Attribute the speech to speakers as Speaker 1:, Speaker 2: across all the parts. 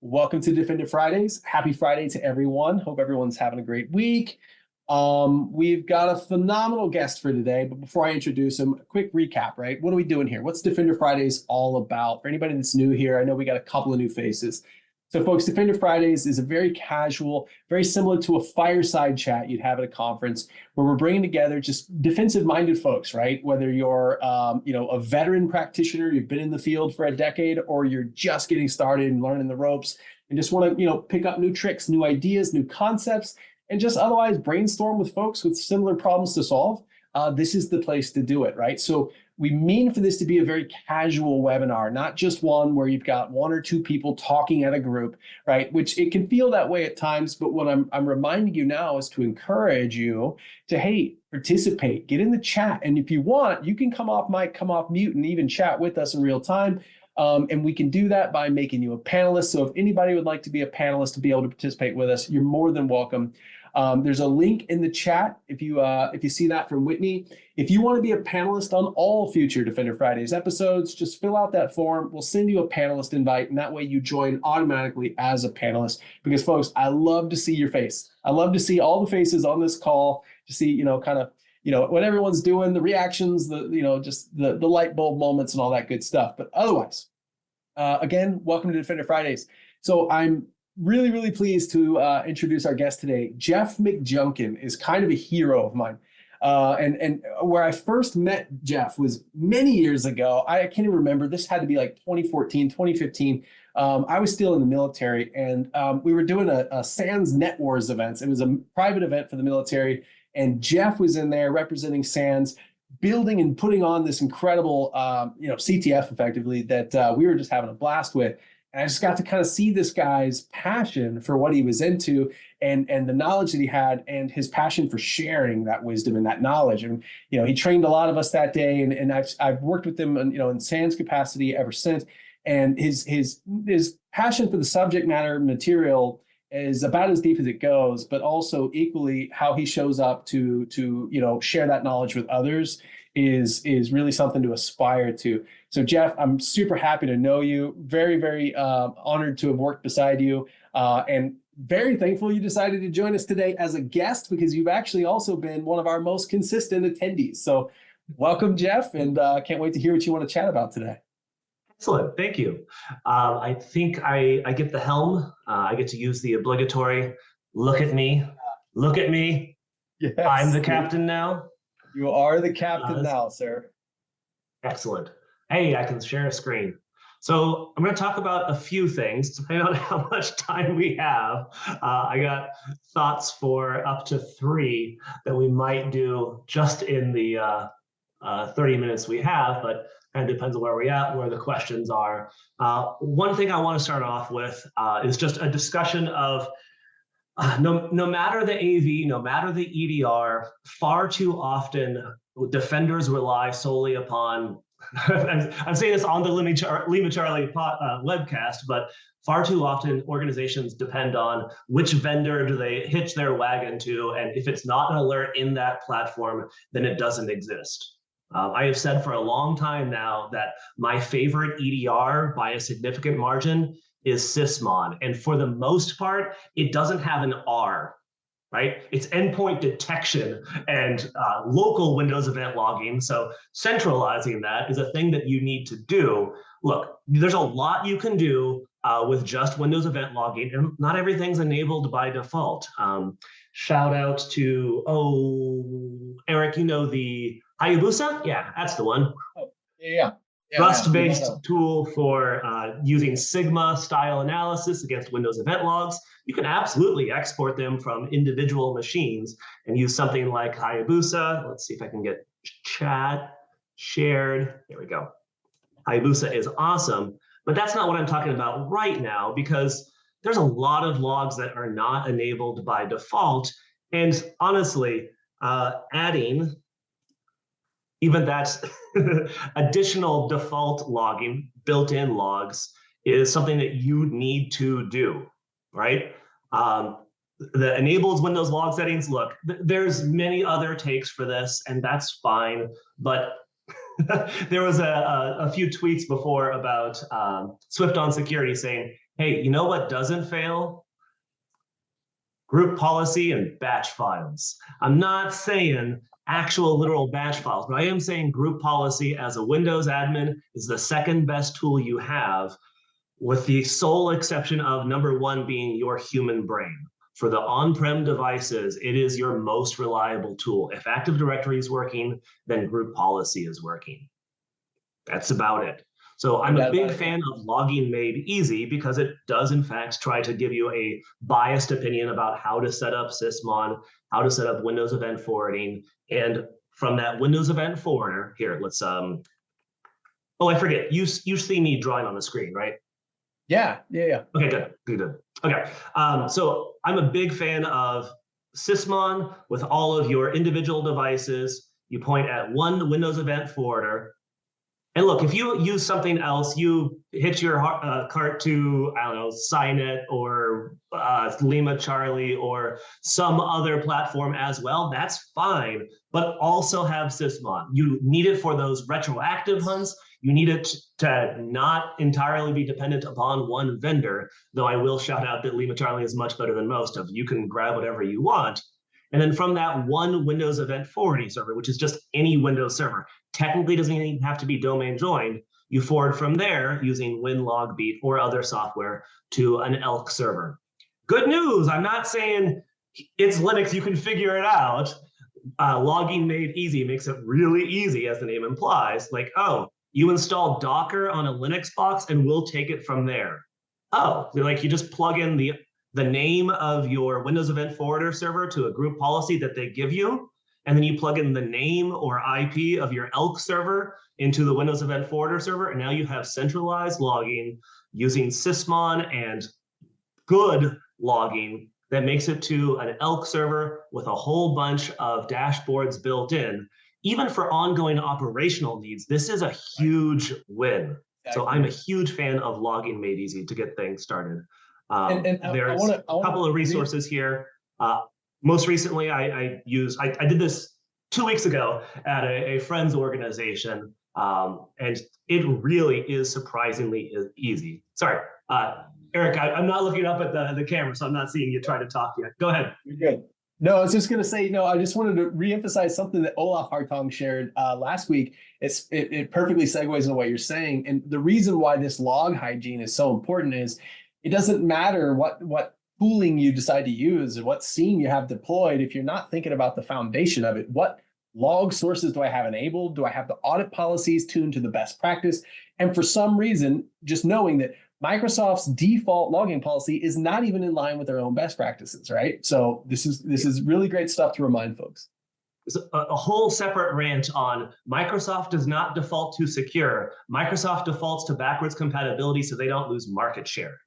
Speaker 1: Welcome to Defender Fridays. Happy Friday to everyone. Hope everyone's having a great week. We've got a phenomenal guest for today, but before I introduce him, a quick recap, right? What are we doing here? What's Defender Fridays all about? For anybody that's new here, I know we got a couple of new faces. So folks, Defender Fridays is a very casual, very similar to a fireside chat you'd have at a conference where we're bringing together just defensive-minded folks, right? Whether you're, a veteran practitioner, you've been in the field for a decade, or you're just getting started and learning the ropes and just want to, pick up new tricks, new ideas, new concepts, and just otherwise brainstorm with folks with similar problems to solve. This is the place to do it, right? So we mean for this to be a very casual webinar, not just one where you've got one or two people talking at a group, right? Which it can feel that way at times, but what I'm reminding you now is to encourage you to, hey, participate, get in the chat. And if you want, you can come off mic, come off mute, and even chat with us in real time. And we can do that by making you a panelist. So if anybody would like to be a panelist to be able to participate with us, you're more than welcome. There's a link in the chat if you see that from Whitney. If you want to be a panelist on all future Defender Fridays episodes, just fill out that form. We'll send you a panelist invite, and that way you join automatically as a panelist. Because folks, I love to see your face. I love to see all the faces on this call to see, what everyone's doing, the reactions, just the light bulb moments and all that good stuff. But otherwise, again, welcome to Defender Fridays. So I'm really, really pleased to introduce our guest today. Jeff McJunkin is kind of a hero of mine. And where I first met Jeff was many years ago. I can't even remember. This had to be like 2014, 2015. I was still in the military, and we were doing a SANS Net Wars events. It was a private event for the military, and Jeff was in there representing SANS, building and putting on this incredible, CTF effectively that we were just having a blast with. And I just got to kind of see this guy's passion for what he was into and the knowledge that he had and his passion for sharing that wisdom and that knowledge. And, he trained a lot of us that day, and I've worked with him, in SANS capacity ever since. And his passion for the subject matter material is about as deep as it goes, but also equally how he shows up to share that knowledge with others is really something to aspire to. So Jeff, I'm super happy to know you. Very, very honored to have worked beside you, and very thankful you decided to join us today as a guest, because you've actually also been one of our most consistent attendees. So welcome, Jeff, and can't wait to hear what you want to chat about today.
Speaker 2: Excellent, thank you. I think I get the helm. I get to use the obligatory, look at me. Yes. I'm the captain now.
Speaker 1: You are the captain now, sir.
Speaker 2: Excellent. Hey, I can share a screen. So I'm going to talk about a few things, depending on how much time we have. I got thoughts for up to 3 that we might do just in the 30 minutes we have, but kind of depends on where we're at, where the questions are. One thing I want to start off with is just a discussion of no matter the AV, no matter the EDR, far too often defenders rely solely upon, I'm saying this on the Lima Charlie webcast, but far too often organizations depend on which vendor do they hitch their wagon to, and if it's not an alert in that platform, then it doesn't exist. I have said for a long time now that my favorite EDR by a significant margin is Sysmon. And for the most part, it doesn't have an R, right? It's endpoint detection and local Windows event logging. So centralizing that is a thing that you need to do. Look, there's a lot you can do with just Windows event logging, and not everything's enabled by default. Shout out to, Eric, the Hayabusa? Yeah, that's the one.
Speaker 1: Oh, yeah.
Speaker 2: Rust-based tool for using Sigma style analysis against Windows event logs. You can absolutely export them from individual machines and use something like Hayabusa. Let's see if I can get chat shared. There we go. Hayabusa is awesome, but that's not what I'm talking about right now, because there's a lot of logs that are not enabled by default. And honestly, adding even that additional default logging, built-in logs, is something that you need to do, right? The enables Windows log settings, look, there's many other takes for this, and that's fine, but there was a few tweets before about Swift on security saying, Hey, you know what doesn't fail? Group policy and batch files. I'm not saying actual literal batch files, but I am saying group policy as a Windows admin is the second best tool you have, with the sole exception of number one being your human brain. For the on-prem devices, it is your most reliable tool. If Active Directory is working, then group policy is working. That's about it. So I'm a big fan of logging made easy because it does in fact try to give you a biased opinion about how to set up sysmon, how to set up Windows Event Forwarding. And from that Windows Event Forwarder, here, let's, oh, I forget, you see me drawing on the screen, right?
Speaker 1: Yeah.
Speaker 2: Okay, good. Okay, so I'm a big fan of sysmon with all of your individual devices. You point at one Windows Event Forwarder. And look, if you use something else, you hitch your cart to, I don't know, Signet or Lima Charlie or some other platform as well, that's fine. But also have sysmon. You need it for those retroactive hunts. You need it to not entirely be dependent upon one vendor, though I will shout out that Lima Charlie is much better than most of. You can grab whatever you want. And then from that one Windows Event Forwarding server, which is just any Windows server, technically doesn't even have to be domain joined. You forward from there using WinLogBeat or other software to an ELK server. Good news, I'm not saying it's Linux, you can figure it out. Logging made easy makes it really easy, as the name implies. Like, oh, you install Docker on a Linux box and we'll take it from there. Oh, like you just plug in the name of your Windows Event Forwarder server to a group policy that they give you, and then you plug in the name or IP of your ELK server into the Windows Event Forwarder server, and now you have centralized logging using sysmon and good logging that makes it to an ELK server with a whole bunch of dashboards built in. Even for ongoing operational needs, this is a huge win. So I'm a huge fan of logging made easy to get things started. There's a couple of resources here. Most recently, I did this 2 weeks ago at a friend's organization, and it really is surprisingly easy. Sorry, Eric, I'm not looking up at the camera, so I'm not seeing you try to talk yet. Go ahead.
Speaker 1: You're good. No, I was just going to say, I just wanted to reemphasize something that Olaf Hartong shared last week. It perfectly segues into what you're saying. And the reason why this log hygiene is so important is it doesn't matter what tooling you decide to use or what scene you have deployed. If you're not thinking about the foundation of it, what log sources do I have enabled? Do I have the audit policies tuned to the best practice? And for some reason, just knowing that Microsoft's default logging policy is not even in line with their own best practices, right? So this is really great stuff to remind folks.
Speaker 2: There's a whole separate rant on Microsoft does not default to secure. Microsoft defaults to backwards compatibility so they don't lose market share,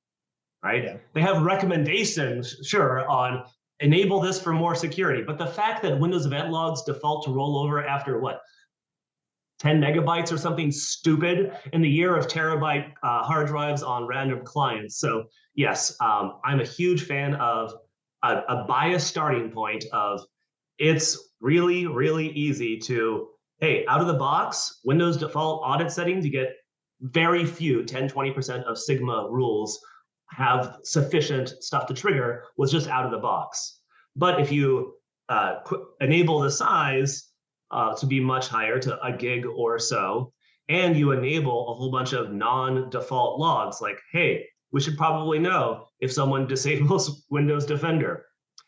Speaker 2: right? Yeah. They have recommendations, sure, on enable this for more security. But the fact that Windows event logs default to roll over after what? 10 megabytes or something stupid in the year of terabyte hard drives on random clients. So yes, I'm a huge fan of a biased starting point of it's really, really easy to, hey, out of the box, Windows default audit settings, you get very few, 10, 20% of Sigma rules have sufficient stuff to trigger was just out of the box. But if you enable the size to be much higher, to a gig or so, and you enable a whole bunch of non-default logs like, hey, we should probably know if someone disables Windows Defender.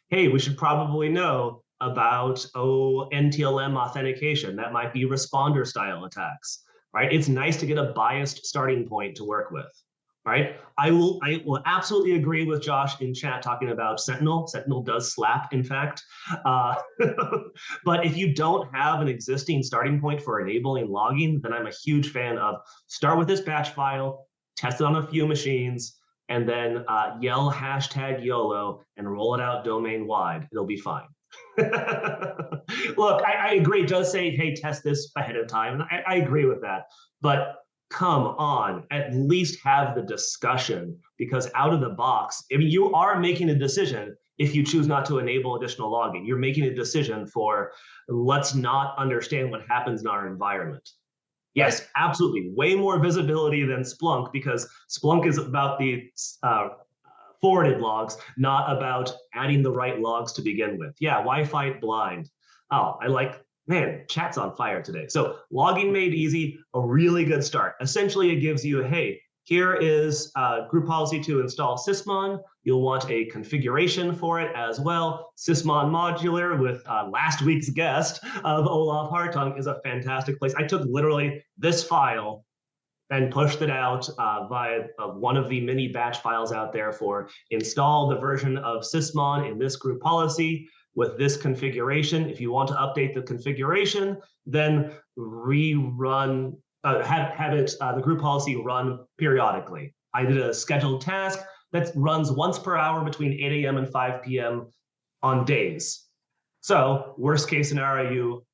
Speaker 2: Hey, we should probably know about, NTLM authentication. That might be responder style attacks, right? It's nice to get a biased starting point to work with. Right. I will absolutely agree with Josh in chat talking about Sentinel. Sentinel does slap, in fact. But if you don't have an existing starting point for enabling logging, then I'm a huge fan of start with this batch file, test it on a few machines, and then yell hashtag YOLO and roll it out domain wide. It'll be fine. Look, I agree. It does say, hey, test this ahead of time. And I agree with that. But come on, at least have the discussion, because out of the box, I mean, you are making a decision if you choose not to enable additional logging. You're making a decision for let's not understand what happens in our environment. Yes, absolutely. Way more visibility than Splunk, because Splunk is about the forwarded logs, not about adding the right logs to begin with. Yeah, why fight blind? Oh, man, chat's on fire today. So logging made easy, a really good start. Essentially, it gives you, hey, here is group policy to install Sysmon. You'll want a configuration for it as well. Sysmon modular with last week's guest of Olaf Hartung is a fantastic place. I took literally this file and pushed it out via one of the many batch files out there for install the version of Sysmon in this group policy with this configuration. If you want to update the configuration, then rerun, have it, the group policy run periodically. I did a scheduled task that runs once per hour between 8 a.m. and 5 p.m. on days. So worst case scenario, you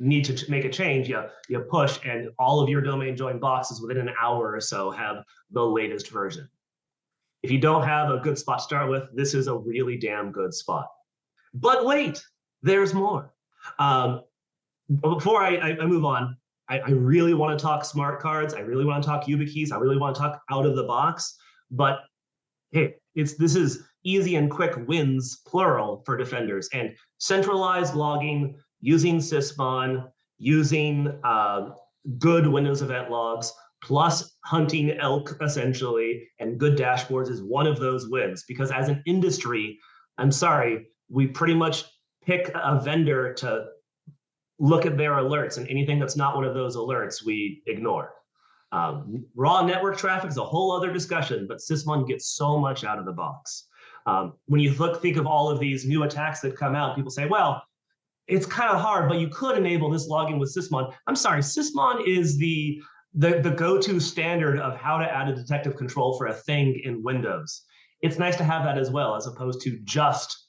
Speaker 2: need to make a change, you push, and all of your domain join boxes within an hour or so have the latest version. If you don't have a good spot to start with, this is a really damn good spot. But wait, there's more. Before I move on, I really want to talk smart cards. I really want to talk YubiKeys. I really want to talk out of the box. But hey, this is easy and quick wins, plural, for defenders. And centralized logging, using Sysmon, using good Windows event logs, plus hunting elk, essentially, and good dashboards is one of those wins. Because as an industry, I'm sorry, we pretty much pick a vendor to look at their alerts, and anything that's not one of those alerts, we ignore. Raw network traffic is a whole other discussion, but Sysmon gets so much out of the box. When you think of all of these new attacks that come out, people say, well, it's kind of hard, but you could enable this logging with Sysmon. I'm sorry, Sysmon is the go-to standard of how to add a detective control for a thing in Windows. It's nice to have that as well, as opposed to just,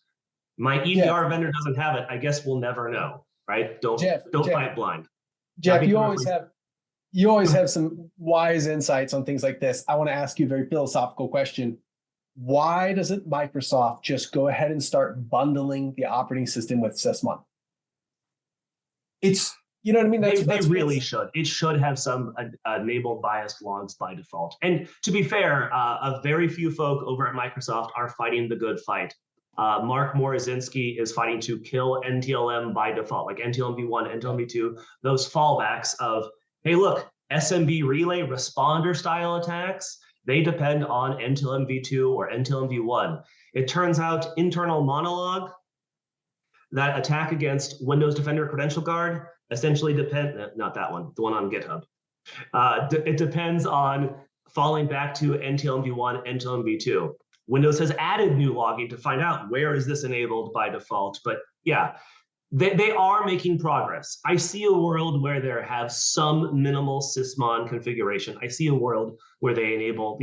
Speaker 2: my EDR vendor doesn't have it, I guess we'll never know, right? Don't fight blind.
Speaker 1: Jeff, you always have some wise insights on things like this. I want to ask you a very philosophical question. Why doesn't Microsoft just go ahead and start bundling the operating system with Sysmon? It's, you know what I mean?
Speaker 2: They really should. It should have some enabled biased logs by default. And to be fair, a very few folk over at Microsoft are fighting the good fight. Mark Morozinski is fighting to kill NTLM by default, like NTLM v1, NTLM v2, those fallbacks of, hey, look, SMB relay responder style attacks, they depend on NTLM v2 or NTLM v1. It turns out internal monologue, that attack against Windows Defender Credential Guard, essentially not that one, the one on GitHub. It depends on falling back to NTLM v1, NTLM v2. Windows has added new logging to find out where is this enabled by default. But yeah, they are making progress. I see a world where they have some minimal Sysmon configuration. I see a world where they enable,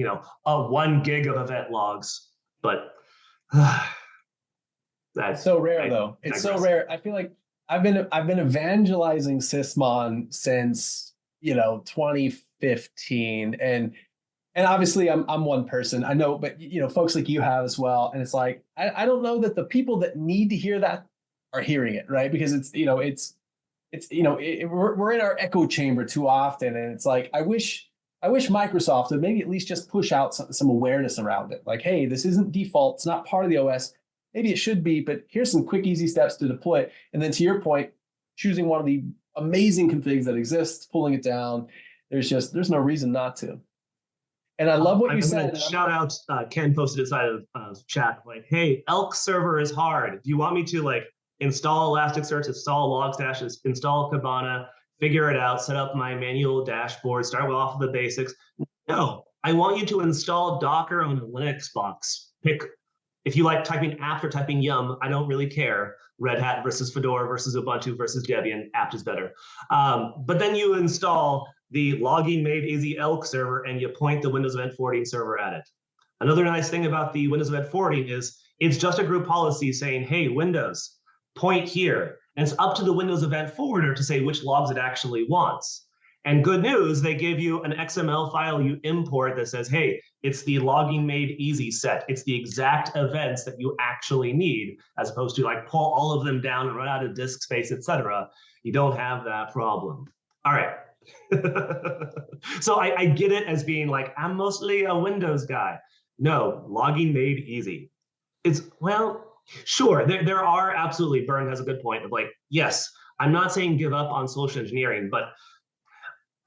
Speaker 2: a 1 gig of event logs. But
Speaker 1: that's so rare, though. It's so rare. I feel like I've been evangelizing Sysmon since 2015, and obviously I'm one person. I know, but folks like you have as well. And it's like I don't know that the people that need to hear that are hearing it, right? Because we're in our echo chamber too often, and it's like I wish Microsoft would maybe at least just push out some awareness around it. Like, hey, this isn't default. It's not part of the OS. Maybe it should be, but here's some quick, easy steps to deploy it. And then to your point, choosing one of the amazing configs that exists, pulling it down. There's no reason not to. And I love what you said.
Speaker 2: Shout out, Ken posted inside of chat, like, hey, Elk server is hard. Do you want me to install Elasticsearch, install Logstashes, install Kibana, figure it out, set up my manual dashboard, start off with the basics? No, I want you to install Docker on a Linux box. If you like typing apt or typing yum, I don't really care. Red Hat versus Fedora versus Ubuntu versus Debian, apt is better. But then you install the logging made easy Elk server and you point the Windows Event Forwarding server at it. Another nice thing about the Windows Event Forwarding is it's just a group policy saying, hey, Windows, point here. And it's up to the Windows Event Forwarder to say which logs it actually wants. And good news, they give you an XML file you import that says, hey, it's the logging made easy set. It's the exact events that you actually need, as opposed to pull all of them down and run out of disk space, etc. You don't have that problem. All right, So I get it as being like, I'm mostly a Windows guy. No, logging made easy. It's, well, sure, there are absolutely, Byrne has a good point of like, yes, I'm not saying give up on social engineering, but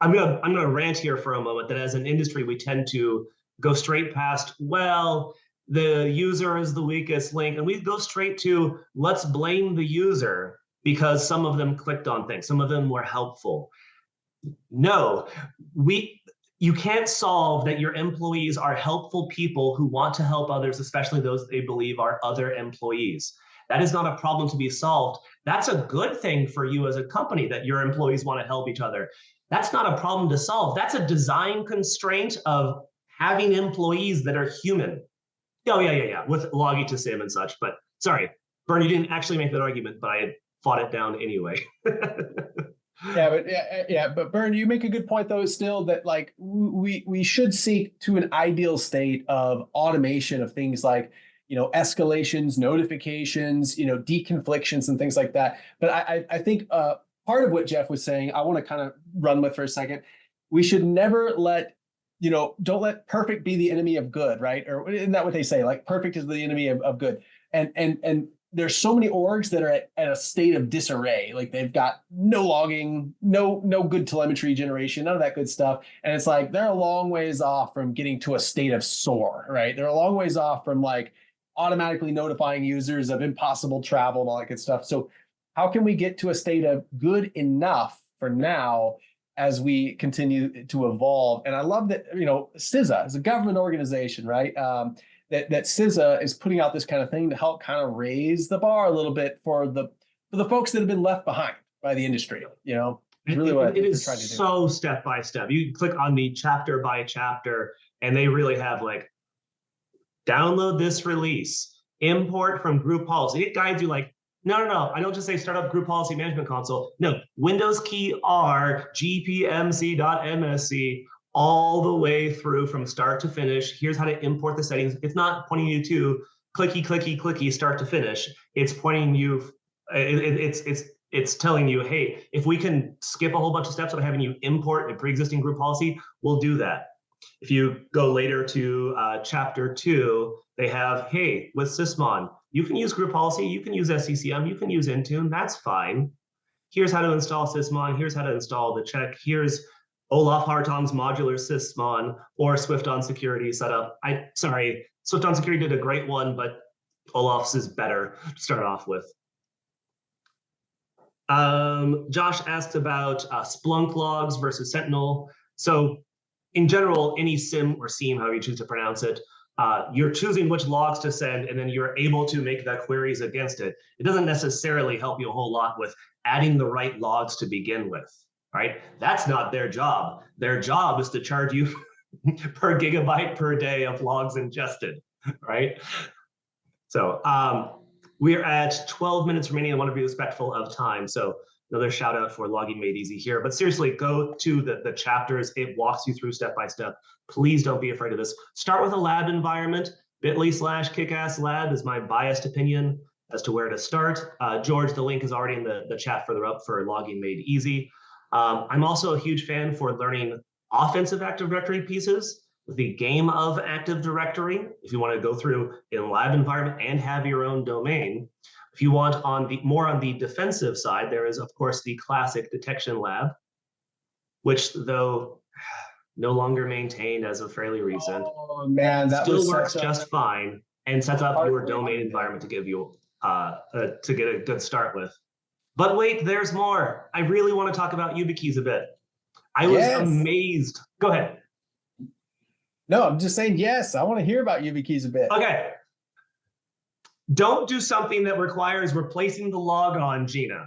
Speaker 2: I'm gonna rant here for a moment that as an industry, we tend to go straight past, well, the user is the weakest link, and we go straight to let's blame the user because some of them clicked on things, some of them were helpful. No, we you can't solve that your employees are helpful people who want to help others, especially those they believe are other employees. That is not a problem to be solved. That's a good thing for you as a company that your employees want to help each other. That's not a problem to solve. That's a design constraint of having employees that are human. Oh, yeah, with loggy to sim and such. But sorry, Bernie, you didn't actually make that argument, but I fought it down anyway.
Speaker 1: But Byrne, you make a good point though, still that like we should seek to an ideal state of automation of things like, escalations, notifications, deconflictions and things like that. But I think part of what Jeff was saying, I want to kind of run with for a second. We should never let, don't let perfect be the enemy of good, right? Or isn't that what they say? Like perfect is the enemy of good. And there's so many orgs that are at a state of disarray. Like they've got no logging, no good telemetry generation, none of that good stuff. And it's like they're a long ways off from getting to a state of SOAR, right? They're a long ways off from like automatically notifying users of impossible travel and all that good stuff. So how can we get to a state of good enough for now as we continue to evolve? And I love that, CISA is a government organization, right? That CISA is putting out this kind of thing to help kind of raise the bar a little bit for the folks that have been left behind by the industry. It's really what
Speaker 2: it is so step by step. You click on the chapter by chapter, and they really have like download this release, import from group policy. It guides you like, no. I don't just say start up group policy management console. No, Windows key R gpmc.msc all the way through from start to finish. Here's how to import the settings. It's not pointing you to clicky start to finish. It's pointing you. It's telling you, hey, if we can skip a whole bunch of steps of having you import a pre-existing group policy, we'll do that. If you go later to chapter 2, they have, hey, with Sysmon, you can use group policy, you can use SCCM, you can use Intune, that's fine. Here's how to install Sysmon, here's how to install the check, here's Olaf Hartong's modular Sysmon or Swift on security setup. Swift on security did a great one, but Olaf's is better to start off with. Josh asked about Splunk logs versus Sentinel. So in general, any SIM or SIEM, however you choose to pronounce it, you're choosing which logs to send, and then you're able to make the queries against it. It doesn't necessarily help you a whole lot with adding the right logs to begin with, right? That's not their job. Their job is to charge you per gigabyte per day of logs ingested, right? So we're at 12 minutes remaining. I want to be respectful of time. So another shout out for logging made easy here. But seriously, go to the chapters. It walks you through step by step. Please don't be afraid of this. Start with a lab environment. bit.ly/kickasslab is my biased opinion as to where to start. George, the link is already in the chat further up for logging made easy. I'm also a huge fan for learning offensive Active Directory pieces, the game of Active Directory, if you want to go through in a lab environment and have your own domain. If you want more on the defensive side, there is, of course, the classic detection lab, which, though no longer maintained as of fairly recent, that still works just fine and sets up your domain environment to give you to get a good start with. But wait, there's more. I really want to talk about YubiKeys a bit. I was amazed. Go ahead.
Speaker 1: No, I'm just saying, yes, I want to hear about YubiKeys a bit.
Speaker 2: Okay. Don't do something that requires replacing the logon, Gina.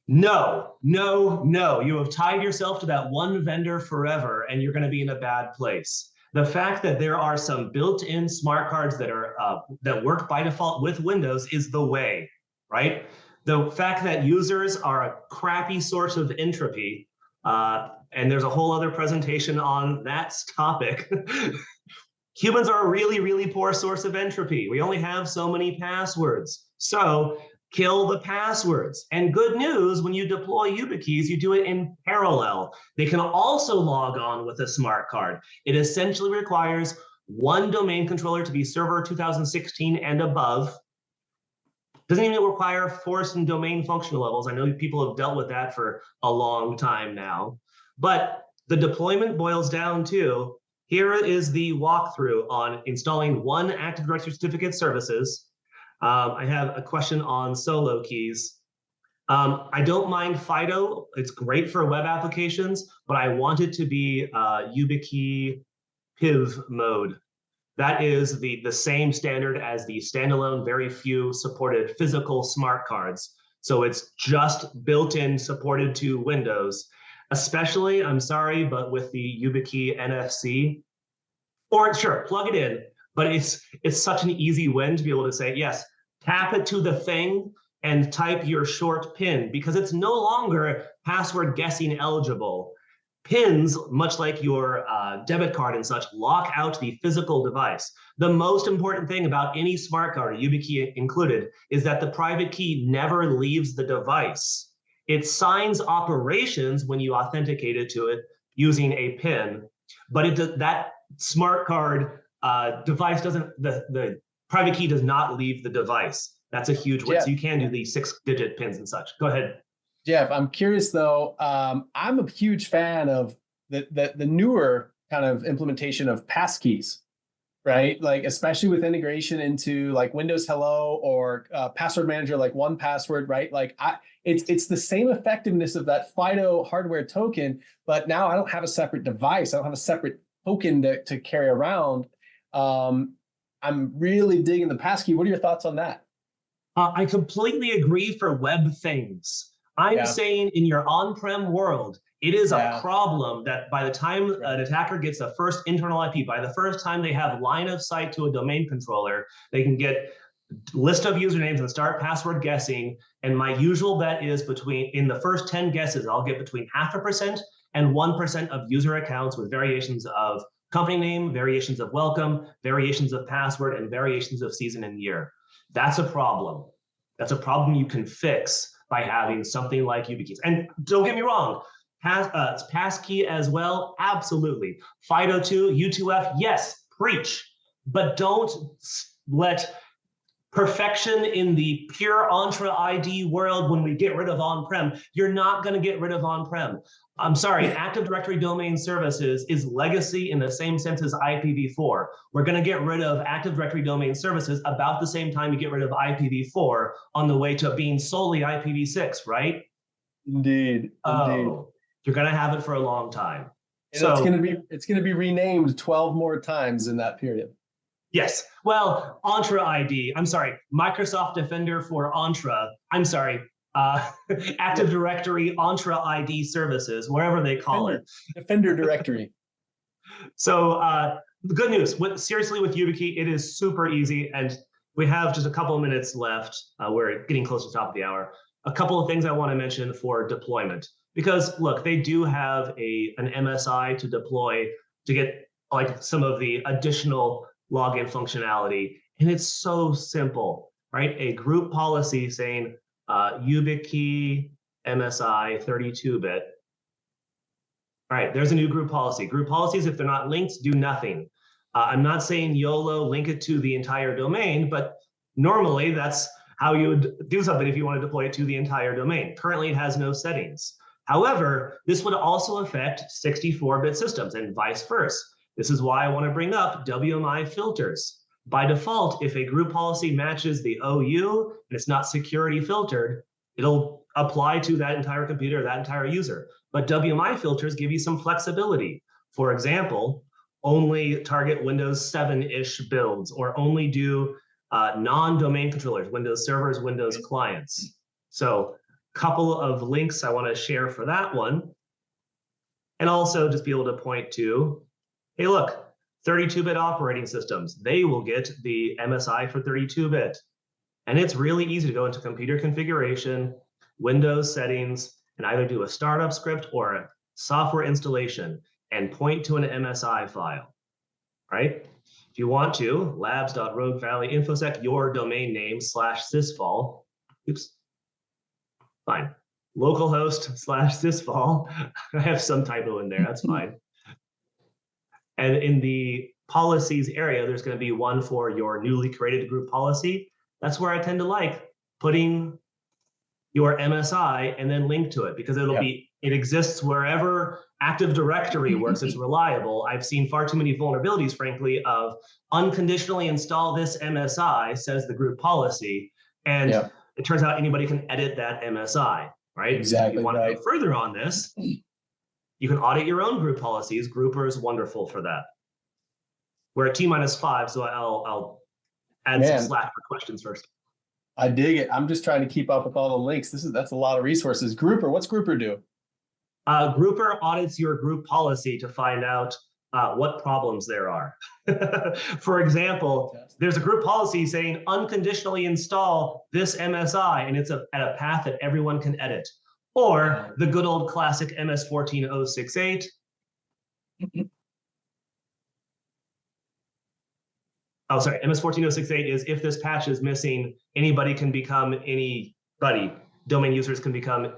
Speaker 2: No. You have tied yourself to that one vendor forever, and you're going to be in a bad place. The fact that there are some built-in smart cards that are that work by default with Windows is the way, right? The fact that users are a crappy source of entropy, and there's a whole other presentation on that topic. Humans are a really, really poor source of entropy. We only have so many passwords. So kill the passwords. And good news, when you deploy YubiKeys, you do it in parallel. They can also log on with a smart card. It essentially requires one domain controller to be server 2016 and above. Doesn't even require force and domain functional levels. I know people have dealt with that for a long time now. But the deployment boils down to, here is the walkthrough on installing one Active Directory certificate services. I have a question on solo keys. I don't mind FIDO. It's great for web applications, but I want it to be YubiKey PIV mode. That is the same standard as the standalone, very few supported physical smart cards. So it's just built-in supported to Windows, especially, I'm sorry, but with the YubiKey NFC, or sure, plug it in, but it's such an easy win to be able to say, yes, tap it to the thing and type your short PIN, because it's no longer password guessing eligible. PINs, much like your debit card and such, lock out the physical device. The most important thing about any smart card, YubiKey included, is that the private key never leaves the device. It signs operations when you authenticate it to it using a PIN, but that smart card device doesn't, the private key does not leave the device. That's a huge win. So you can do the 6-digit PINs and such. Go ahead.
Speaker 1: Jeff, I'm curious though. I'm a huge fan of the newer kind of implementation of passkeys, right? Like especially with integration into like Windows Hello or password manager like 1Password, right? Like it's the same effectiveness of that FIDO hardware token, but now I don't have a separate device. I don't have a separate token to carry around. I'm really digging the passkey. What are your thoughts on that?
Speaker 2: I completely agree for web things. I'm saying in your on-prem world, it is a problem that by the time an attacker gets a first internal IP, by the first time they have line of sight to a domain controller, they can get list of usernames and start password guessing. And my usual bet is in the first 10 guesses, I'll get between 0.5% and 1% of user accounts with variations of company name, variations of welcome, variations of password, and variations of season and year. That's a problem. That's a problem you can fix by having something like YubiKeys. And don't get me wrong, passkey as well, absolutely. FIDO2, U2F, yes, preach. But don't let perfection in the pure Entra ID world when we get rid of on-prem. You're not going to get rid of on-prem. I'm sorry, Active Directory Domain Services is legacy in the same sense as IPv4. We're going to get rid of Active Directory Domain Services about the same time you get rid of IPv4 on the way to being solely IPv6, right?
Speaker 1: Indeed.
Speaker 2: Oh, you're going to have it for a long time.
Speaker 1: And so it's going to be renamed 12 more times in that period.
Speaker 2: Yes. Well, Entra ID. I'm sorry. Microsoft Defender for Entra. I'm sorry. Active Directory Entra ID services, wherever they call it.
Speaker 1: Defender directory.
Speaker 2: So the good news, seriously with YubiKey, it is super easy. And we have just a couple of minutes left. We're getting close to the top of the hour. A couple of things I want to mention for deployment. Because look, they do have an MSI to deploy to get like some of the additional login functionality. And it's so simple, right? A group policy saying YubiKey MSI 32-bit. All right, there's a new group policy. Group policies, if they're not linked, do nothing. I'm not saying YOLO, link it to the entire domain, but normally that's how you would do something if you want to deploy it to the entire domain. Currently, it has no settings. However, this would also affect 64-bit systems and vice versa. This is why I want to bring up WMI filters. By default, if a group policy matches the OU and it's not security filtered, it'll apply to that entire computer, that entire user. But WMI filters give you some flexibility. For example, only target Windows 7-ish builds, or only do non-domain controllers, Windows servers, Windows clients. So a couple of links I want to share for that one. And also just be able to point to, hey, look, 32-bit operating systems, they will get the MSI for 32-bit. And it's really easy to go into computer configuration, Windows settings, and either do a startup script or a software installation and point to an MSI file, right? If you want to, labs.roguevalleyinfosec, your domain name /sysvol. oops, fine. Localhost slash sysvol. I have some typo in there, that's fine. And in the policies area, there's going to be one for your newly created group policy. That's where I tend to like putting your MSI and then link to it, because it exists wherever Active Directory works. It's reliable. I've seen far too many vulnerabilities, frankly, of unconditionally install this MSI, says the group policy, and it turns out anybody can edit that MSI, right?
Speaker 1: Exactly.
Speaker 2: If you want to go further on this, you can audit your own group policies. Grouper is wonderful for that. We're at T-5, so I'll add some Slack for questions first.
Speaker 1: I dig it. I'm just trying to keep up with all the links. That's a lot of resources. Grouper, what's Grouper do?
Speaker 2: Grouper audits your group policy to find out what problems there are. For example, there's a group policy saying unconditionally install this MSI, and it's at a path that everyone can edit. Or the good old classic MS14068. Oh, sorry, MS14068 is if this patch is missing, anybody can become anybody. Domain users can become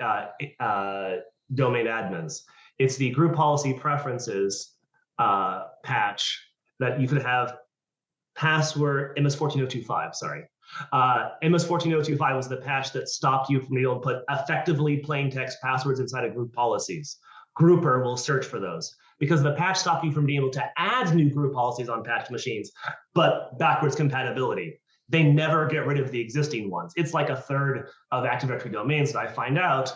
Speaker 2: domain admins. It's the group policy preferences patch that you could have password MS14025, sorry. MS14025 was the patch that stopped you from being able to put effectively plain text passwords inside of group policies. Grouper will search for those because the patch stopped you from being able to add new group policies on patched machines, but backwards compatibility. They never get rid of the existing ones. It's like a third of Active Directory domains that I find out,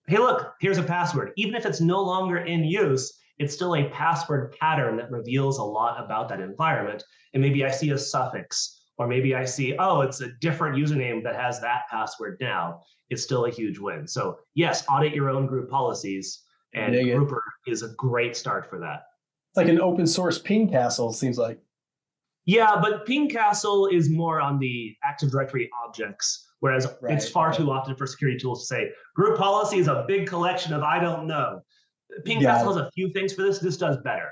Speaker 2: hey, look, here's a password. Even if it's no longer in use, it's still a password pattern that reveals a lot about that environment. And maybe I see a suffix, or maybe I see, oh, it's a different username that has that password now. It's still a huge win. So yes, audit your own group policies, and Grouper is a great start for that.
Speaker 1: It's like an open source ping castle, seems like.
Speaker 2: Yeah, but Ping Castle is more on the Active Directory objects, whereas it's far too often for security tools to say, group policy is a big collection of I don't know. Ping Castle has a few things for this. This does better.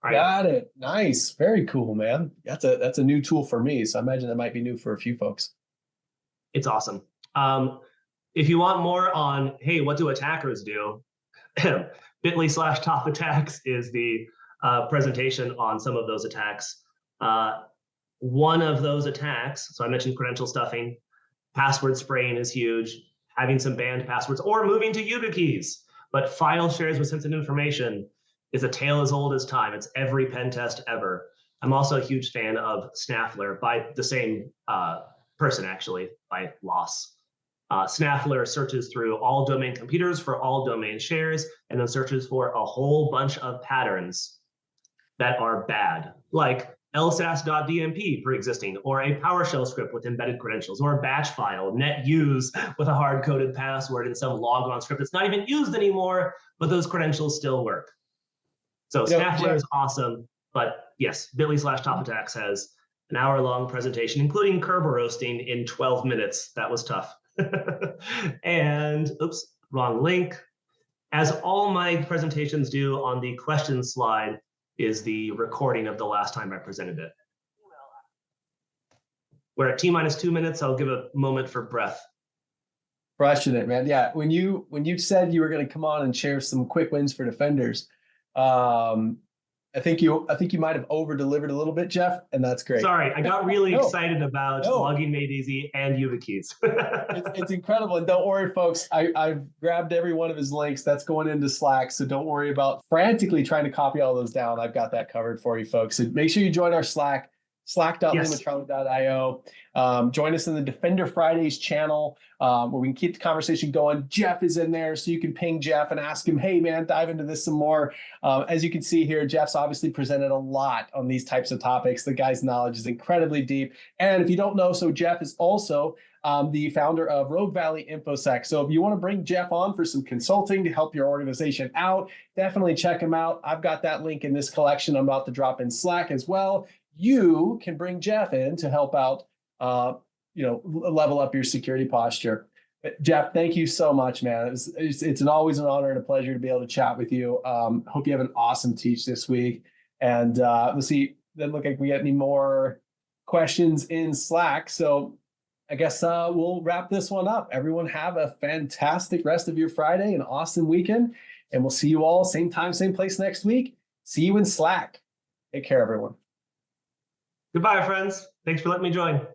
Speaker 2: Right?
Speaker 1: Got it. Nice. Very cool, man. That's a new tool for me. So I imagine that might be new for a few folks.
Speaker 2: It's awesome. If you want more on, hey, what do attackers do? bit.ly/top attacks is the presentation on some of those attacks. One of those attacks, so I mentioned credential stuffing, password spraying is huge, having some banned passwords, or moving to YubiKeys. But file shares with sensitive information is a tale as old as time. It's every pen test ever. I'm also a huge fan of Snaffler by the same person, actually, by Loss. Snaffler searches through all domain computers for all domain shares, and then searches for a whole bunch of patterns that are bad, like lsas.dmp pre-existing, or a PowerShell script with embedded credentials, or a batch file, net use with a hard-coded password and some logon script that's not even used anymore, but those credentials still work. So Snaffler is awesome, but yes, bit.ly/top attacks has an hour-long presentation, including Kerber roasting in 12 minutes. That was tough. And, oops, wrong link. As all my presentations do, on the questions slide is the recording of the last time I presented it. We're at T-2 minutes. I'll give a moment for breath.
Speaker 1: Crushing it, man. Yeah, when you said you were going to come on and share some quick wins for defenders, I think you might have over-delivered a little bit, Jeff, and that's great.
Speaker 2: Sorry, I got really excited about logging made easy and YubiKeys.
Speaker 1: It's incredible, and don't worry, folks. I've grabbed every one of his links. That's going into Slack, so don't worry about frantically trying to copy all those down. I've got that covered for you, folks. So make sure you join our Slack. slack.lumatronic.io. Join us in the Defender Fridays channel where we can keep the conversation going. Jeff is in there, so you can ping Jeff and ask him, hey, man, dive into this some more. As you can see here, Jeff's obviously presented a lot on these types of topics. The guy's knowledge is incredibly deep. And if you don't know, so Jeff is also the founder of Rogue Valley InfoSec. So if you want to bring Jeff on for some consulting to help your organization out, definitely check him out. I've got that link in this collection I'm about to drop in Slack as well. You can bring Jeff in to help out, level up your security posture. Jeff, thank you so much, man. It's always an honor and a pleasure to be able to chat with you. Hope you have an awesome teach this week. And let's see, doesn't look like we get any more questions in Slack. So I guess we'll wrap this one up. Everyone have a fantastic rest of your Friday, an awesome weekend, and we'll see you all same time, same place next week. See you in Slack. Take care, everyone.
Speaker 2: Goodbye, friends. Thanks for letting me join.